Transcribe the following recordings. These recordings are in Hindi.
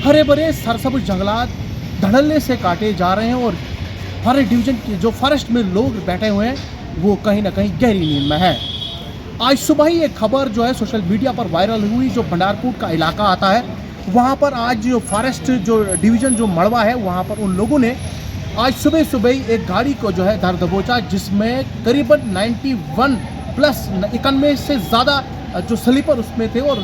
हरे भरे सरसब्ज जंगलात धड़ल्ले से काटे जा रहे हैं और फॉरेस्ट डिवीज़न के जो फॉरेस्ट में लोग बैठे हुए हैं वो कहीं ना कहीं गहरी नींद में है। आज सुबह ही एक खबर जो है सोशल मीडिया पर वायरल हुई, जो भंडारकोट का इलाका आता है वहाँ पर आज जो फॉरेस्ट जो डिवीज़न जो मड़वा है वहाँ पर उन लोगों ने आज सुबह सुबह ही एक गाड़ी को जो है धर दबोचा, जिसमें करीबन 91 प्लस 91 से ज़्यादा जो स्लीपर उसमें थे और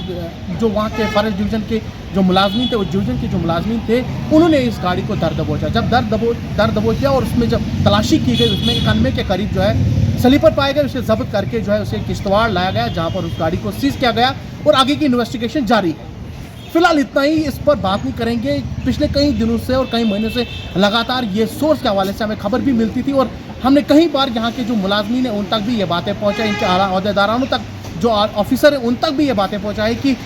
जो वहाँ के फॉरेस्ट डिवीज़न के जो मुलाजमीन थे, उस डिवीज़न के जो मुलाजमीन थे, उन्होंने इस गाड़ी को दर दबोचा। जब दर दबोचा और उसमें जब तलाशी की गई उसमें 91 के करीब जो है स्लीपर पाए गए, उसे जब्त करके जो है उसे किश्तवाड़ लाया गया, जहाँ पर उस गाड़ी को सीज किया गया और आगे की इन्वेस्टिगेशन जारी। फिलहाल इतना ही, इस पर बात नहीं करेंगे। पिछले कई दिनों से और कई महीनों से लगातार ये सोर्स के हवाले से हमें खबर भी मिलती थी और हमने कई बार यहाँ के जो मुलाजमीन हैं उन तक भी ये बातें पहुँचाई, इनके आला अहदेदारानों तक जो ऑफिसर है उन तक भी ये बातें पहुँचाई कि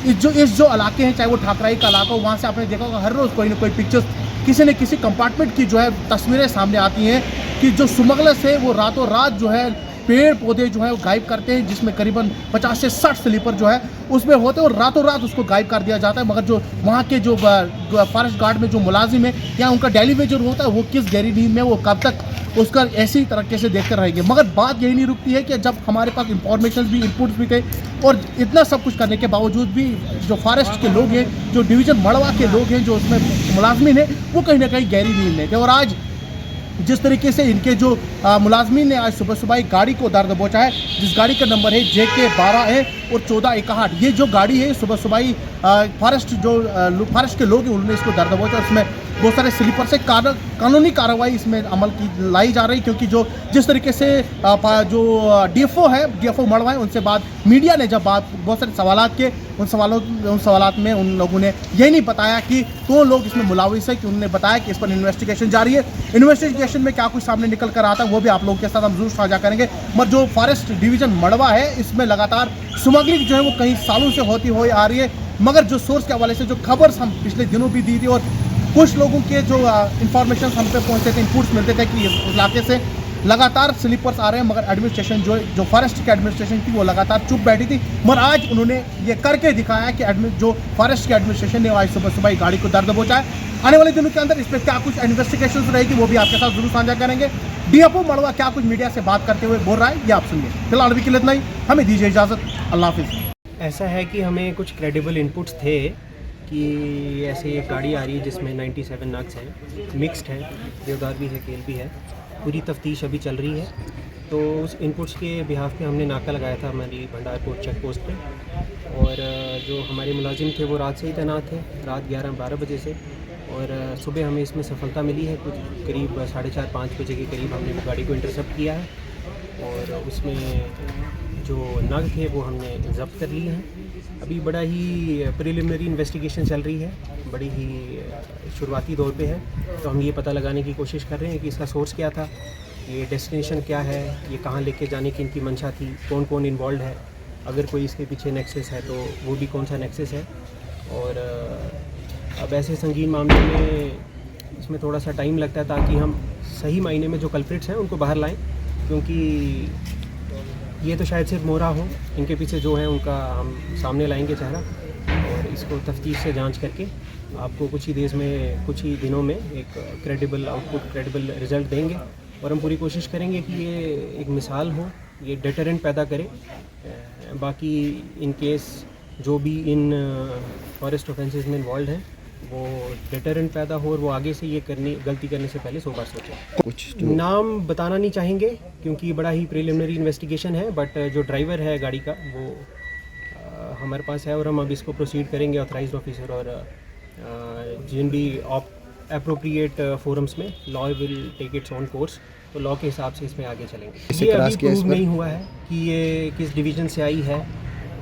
इस जो इलाके हैं, चाहे वो ठाकराई का इलाका हो, वहाँ से आपने देखा होगा हर रोज़ कोई ना कोई पिक्चर्स किसी न किसी कंपार्टमेंट की जो है तस्वीरें सामने आती हैं कि जो स्मगलर्स है वो रातों रात जो है पेड़ पौधे जो है वो गायब करते हैं, जिसमें करीबन 50 से 60 स्लीपर जो है उसमें होते हैं और रातों रात उसको गायब कर दिया जाता है। मगर जो वहाँ के जो फॉरेस्ट गार्ड में जो मुलाजिम है या उनका डेली वेजर होता है वो किस गहरी नींद में, वो कब तक उसका ऐसी तरीके से देखते रहेंगे। मगर बात यही नहीं रुकती है कि जब हमारे पास इंफॉर्मेशन भी, इनपुट्स भी थे और इतना सब कुछ करने के बावजूद भी जो फॉरेस्ट के लोग हैं, जो डिवीज़न मड़वा के लोग हैं, जो उसमें मुलाजमीन है, वो कहीं ना कहीं गहरी नींद में थे। और आज जिस तरीके से इनके जो मुलाजमीन ने आज सुबह सुबह एक गाड़ी को दर दबोचा है, जिस गाड़ी का नंबर है JK 12A और 1461, ये जो गाड़ी है सुबह सुबह ही फॉरेस्ट फॉरेस्ट के लोग हैं उन्होंने इसको दर दबोचा। उसमें बहुत सारे स्लीपर से कानूनी कार्रवाई इसमें अमल की लाई जा रही, क्योंकि जिस तरीके से जो DFO मड़वा है, उनसे बाद मीडिया ने जब बहुत सारे सवालात के उन सवालात में उन लोगों ने यही नहीं बताया कि कौन लोग इसमें मुलविस है, कि उन्होंने बताया कि इस पर इन्वेस्टिगेशन जारी है। इन्वेस्टिगेशन में क्या कुछ सामने निकल कर आता है वो भी आप लोगों के साथ हम जरूर साझा करेंगे। मगर जो फॉरेस्ट डिवीज़न मड़वा है इसमें लगातार स्मगलिंग जो है वो कई सालों से होती हुई आ रही है। मगर जो सोर्स के हवाले से जो खबर हम पिछले दिनों भी दी थी और कुछ लोगों के जो इंफॉर्मेशन हम पे पहुँचते थे, इनपुट्स मिलते थे कि इस इलाके से लगातार स्लीपर्स आ रहे हैं, मगर एडमिनिस्ट्रेशन जो फॉरेस्ट की एडमिनिस्ट्रेशन थी वो लगातार चुप बैठी थी। मगर आज उन्होंने ये करके दिखाया कि जो फॉरेस्ट की एडमिनिस्ट्रेशन ने आज सुबह सुबह गाड़ी को दर दबोचा है। आने वाले दिनों के अंदर इस पर क्या कुछ इन्वेस्टिगेशन रहेगी वो भी आपके साथ जरूर साझा करेंगे। DFO मड़वा क्या कुछ मीडिया से बात करते हुए बोल रहा है, ये आप सुनिए। फिलहाल अभी के लिए इतना ही, हमें दीजिए इजाज़त, अल्लाह हाफिज़। ऐसा है कि हमें कुछ क्रेडिबल इनपुट्स थे कि ऐसे एक गाड़ी आ रही है जिसमें 97 नग्स हैं, मिक्स्ड है, देवदार भी है, केल भी है। पूरी तफ्तीश अभी चल रही है। तो उस इनपुट्स के बिहाफ पे हमने नाका लगाया था हमारी भंडारकोट चेक पोस्ट पे, और जो हमारे मुलाजिम थे वो रात से ही तैनात थे, रात 11-12 बजे से। और सुबह हमें इसमें सफलता मिली है, कुछ करीब 4:30-5 बजे के करीब हमने वो गाड़ी को इंटरसेप्ट किया है और उसमें जो नग थे वो हमने जब्त कर लिए हैं। अभी बड़ा ही प्रिलिमिनरी इन्वेस्टिगेशन चल रही है, बड़ी ही शुरुआती दौर पे है। तो हम ये पता लगाने की कोशिश कर रहे हैं कि इसका सोर्स क्या था, ये डेस्टिनेशन क्या है, ये कहाँ लेके जाने की इनकी मंशा थी, कौन कौन इन्वॉल्व है, अगर कोई इसके पीछे नेक्सस है तो वो भी कौन सा नेक्सस है। और अब ऐसे संगीन मामले में इसमें थोड़ा सा टाइम लगता है ताकि हम सही मायने में जो कल्प्रिट्स हैं उनको बाहर लाएँ, क्योंकि ये तो शायद सिर्फ मोरा हो, इनके पीछे जो है उनका हम सामने लाएंगे चेहरा और इसको तफ्तीश से जांच करके आपको कुछ ही दिनों में एक क्रेडिबल आउटपुट, क्रेडिबल रिज़ल्ट देंगे। और हम पूरी कोशिश करेंगे कि ये एक मिसाल हो, ये डेटरेंट पैदा करे। बाकी इन केस जो भी इन फॉरेस्ट ऑफेंसेस में इन्वॉल्व हैं वो डेटरेंट पैदा हो और वो आगे से ये गलती करने से पहले 100 बार सोचें। कुछ नाम बताना नहीं चाहेंगे क्योंकि बड़ा ही प्रिलिमिनरी इन्वेस्टिगेशन है, बट जो ड्राइवर है गाड़ी का वो हमारे पास है और हम अब इसको प्रोसीड करेंगे ऑथराइज्ड ऑफिसर और जिन भी अप्रोप्रिएट फोरम्स में law will take its own course, तो लॉ के हिसाब से इसमें आगे चलेंगे। ये अभी प्रूव नहीं हुआ है कि ये किस डिवीज़न से आई है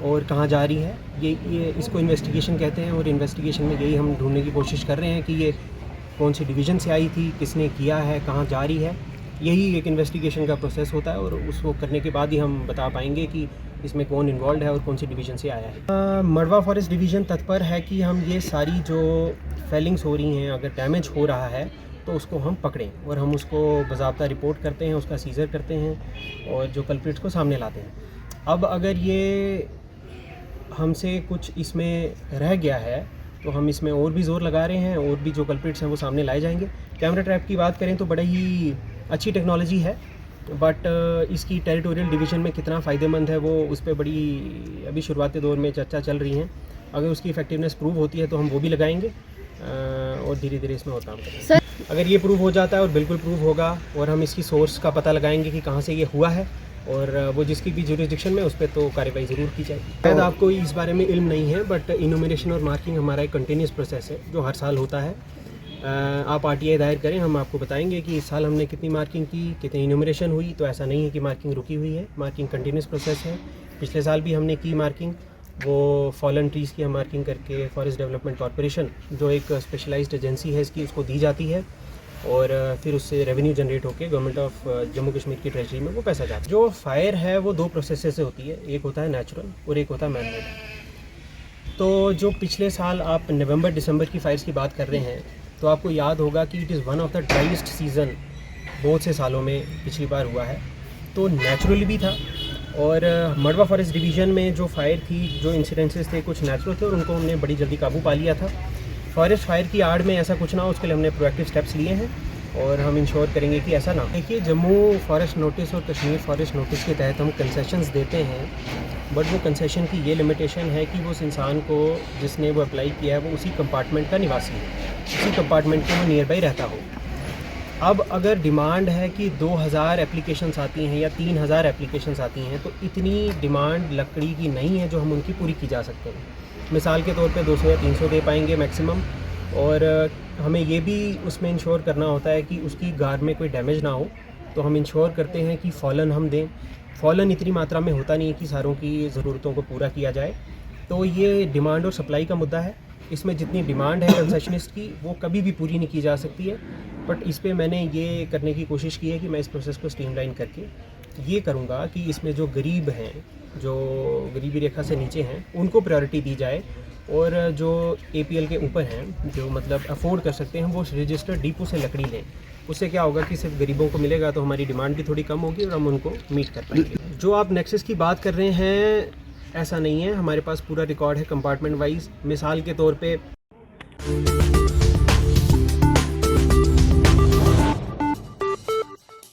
और कहाँ जा रही है, ये इसको इन्वेस्टिगेशन कहते हैं। और इन्वेस्टिगेशन में यही हम ढूंढने की कोशिश कर रहे हैं कि ये कौन सी डिवीज़न से आई थी, किसने किया है, कहाँ जा रही है। यही एक इन्वेस्टिगेशन का प्रोसेस होता है और उसको करने के बाद ही हम बता पाएंगे कि इसमें कौन इन्वॉल्व है और कौन सी डिवीज़न से आया है। मड़वा फॉरेस्ट डिवीज़न तत्पर है कि हम ये सारी जो फेलिंग्स हो रही हैं, अगर डैमेज हो रहा है तो उसको हम पकड़ें और हम उसको बाज़ाब्ता रिपोर्ट करते हैं, उसका सीज़र करते हैं और जो कल्प्रिट्स को सामने लाते हैं। अब अगर ये हमसे कुछ इसमें रह गया है तो हम इसमें और भी ज़ोर लगा रहे हैं और भी जो कल्प्रिट्स हैं वो सामने लाए जाएंगे। कैमरा ट्रैप की बात करें तो बड़ा ही अच्छी टेक्नोलॉजी है, बट इसकी टेरिटोरियल डिवीज़न में कितना फ़ायदेमंद है वो उस पर बड़ी अभी शुरुआती दौर में चर्चा चल रही है। अगर उसकी इफेक्टिवनेस प्रूव होती है तो हम वो भी लगाएंगे और धीरे धीरे इसमें और काम करेंगे। अगर ये प्रूव हो जाता है और बिल्कुल प्रूव होगा और हम इसकी सोर्स का पता लगाएंगे कि कहाँ से ये हुआ है और वो जिसकी भी जुरिस्डिक्शन में उस पर तो कार्रवाई ज़रूर की जाएगी। शायद आपको इस बारे में इल्म नहीं है, बट इनोमिनेशन और मार्किंग हमारा एक कंटिन्यूस प्रोसेस है जो हर साल होता है। आप RTI दायर करें, हम आपको बताएंगे कि इस साल हमने कितनी मार्किंग की, कितनी इनोमिनेशन हुई। तो ऐसा नहीं है कि मार्किंग रुकी हुई है, मार्किंग कंटिन्यूस प्रोसेस है। पिछले साल भी हमने की मार्किंग, वो फॉलन ट्रीज़ की हम मार्किंग करके फॉरेस्ट डेवलपमेंट कॉरपोरेशन जो एक स्पेशलाइज्ड एजेंसी है इसकी, उसको दी जाती है और फिर उससे रेवेन्यू जनरेट होकर गवर्नमेंट ऑफ जम्मू कश्मीर की ट्रेजरी में वो पैसा जाता है। जो फायर है वो दो प्रोसेस से होती है, एक होता है नेचुरल और एक होता है मैन मेड। तो जो पिछले साल आप नवंबर दिसंबर की फायर्स की बात कर रहे हैं तो आपको याद होगा कि it is one of the driest season बहुत से सालों में पिछली बार हुआ है। तो नेचुरली भी था और मडवा फॉरेस्ट डिवीज़न में जो फायर थी, जो इंसिडेंसेस थे कुछ नेचुरल थे और उनको हमने बड़ी जल्दी काबू पा लिया था। फॉरेस्ट फायर की आड़ में ऐसा कुछ ना हो उसके लिए हमने प्रोएक्टिव स्टेप्स लिए हैं और हम इंश्योर करेंगे कि ऐसा ना हो। देखिए, जम्मू फॉरेस्ट नोटिस और कश्मीर फॉरेस्ट नोटिस के तहत हम कंसेशंस देते हैं, बट वो कंसेशन की ये लिमिटेशन है कि उस इंसान को जिसने वो अप्लाई किया है वो उसी कंपार्टमेंट का निवासी है, उसी कंपार्टमेंट के वो नियर बाई रहता हो। अब अगर डिमांड है कि 2000 एप्लीकेशंस आती हैं या 3000 एप्लीकेशंस आती हैं तो इतनी डिमांड लकड़ी की नहीं है जो हम उनकी पूरी की जा सकते हैं। मिसाल के तौर पे 200 या 300 दे पाएंगे मैक्सिमम, और हमें ये भी उसमें इंश्योर करना होता है कि उसकी गार में कोई डैमेज ना हो। तो हम इंश्योर करते हैं कि फॉलन हम दें। फॉलन इतनी मात्रा में होता नहीं है कि सारों की ज़रूरतों को पूरा किया जाए। तो ये डिमांड और सप्लाई का मुद्दा है। इसमें जितनी डिमांड है कंसेशनिस्ट की वो कभी भी पूरी नहीं की जा सकती है, बट इस पे मैंने ये करने की कोशिश की है कि मैं इस प्रोसेस को स्ट्रीमलाइन करके ये करूँगा कि इसमें जो गरीब हैं, जो गरीबी रेखा से नीचे हैं, उनको प्रायोरिटी दी जाए और जो APL के ऊपर हैं, जो मतलब अफोर्ड कर सकते हैं, वो रजिस्टर्ड डिपो से लकड़ी लें। उससे क्या होगा कि सिर्फ गरीबों को मिलेगा तो हमारी डिमांड भी थोड़ी कम होगी और हम उनको मीट कर पाएंगे। जो आप नेक्सस की बात कर रहे हैं, ऐसा नहीं है, हमारे पास पूरा रिकॉर्ड है कंपार्टमेंट वाइज। मिसाल के तौर पे